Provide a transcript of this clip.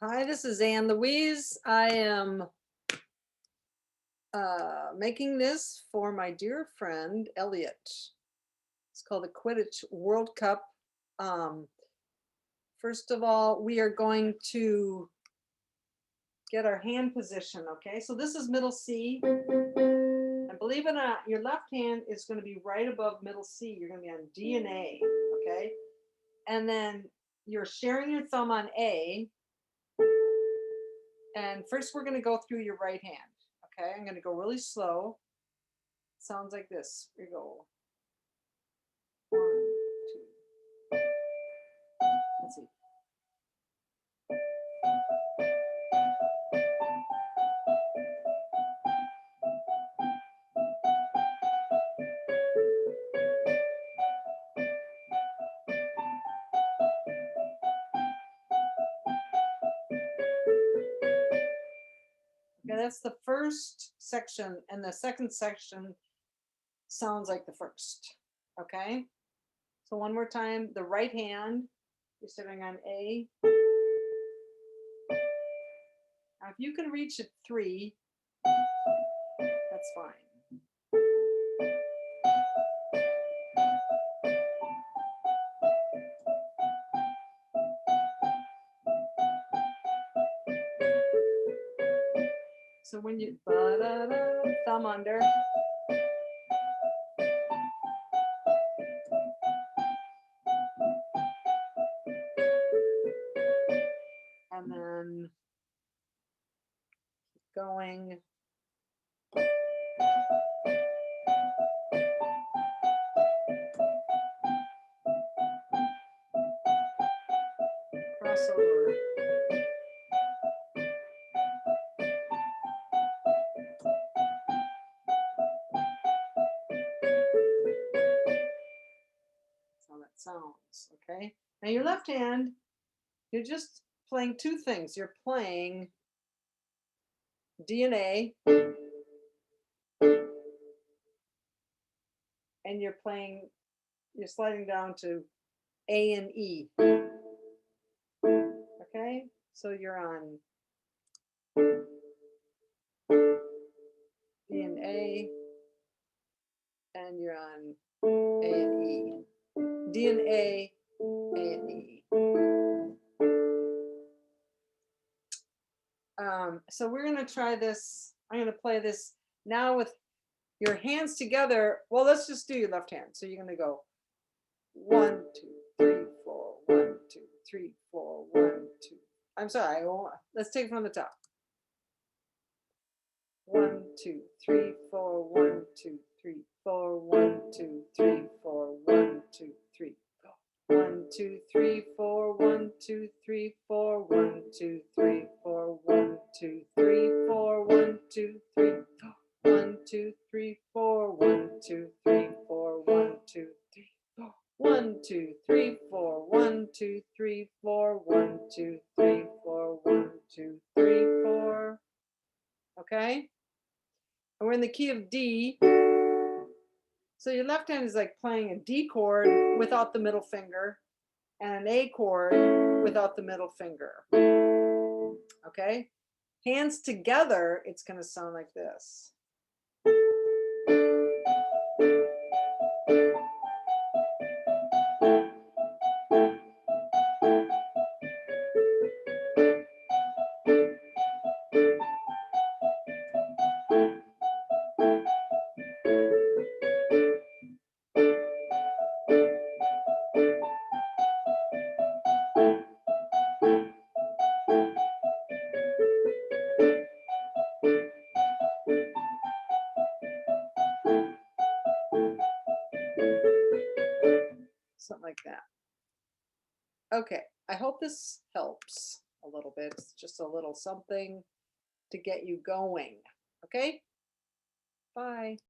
Hi, this is Anne Louise. I am making this for my dear friend Elliot. It's called the Quidditch World Cup. Um, First of all, we are going to get our hand position, okay? So this is middle C. And believe it or not, your left hand is going to be right above middle C. You're going to be on D and A, okay? And then you're sharing your thumb on A. And first we're going to go through your right hand. Okay, I'm going to go really slow. Sounds like this. We go 1, 2. Let's see. Okay, that's the first section, and the second section sounds like the first. Okay, so one more time. The right hand, you're sitting on A. Now, if you can reach at 3, that's fine. So when you thumb under. And then keep going. Crossover. That's how that sounds, okay? Now your left hand, you're just playing two things. You're playing D and A, and you're sliding down to A and E. Okay, so you're on D and A, and you're on A and E. D and A, A and E. So we're going to try this. I'm going to play this now with your hands together. Well, let's just do your left hand. So you're going to go 1, 2, 3, 4, 1, 2, 3, 4, 1, 2. I'm sorry. Let's take it from the top. 1, 2, 3, 4, 1, 2, 3, 4, 1, 2, 3, 4, 1, 2, 3, 4. 1, 2, 3, 4, 1, 2, 3, 4, 1, 2, 3, 4, 1, 2, 3, 4, 1, 2, 3, 4. 1, 2, 3, 4, 1, 2, 3, 4, 1, 2, 3, 4. 1, 2, 3, 4, 1, 2, 3, 4, 1, 2, 3, 4, 1, 2, 3, 4. Okay? And we're in the key of D. So your left hand is like playing a D chord without the middle finger and an A chord without the middle finger. Okay? Hands together, it's going to sound like this. Something like that. Okay, I hope this helps a little bit. It's just a little something to get you going. Okay? Bye.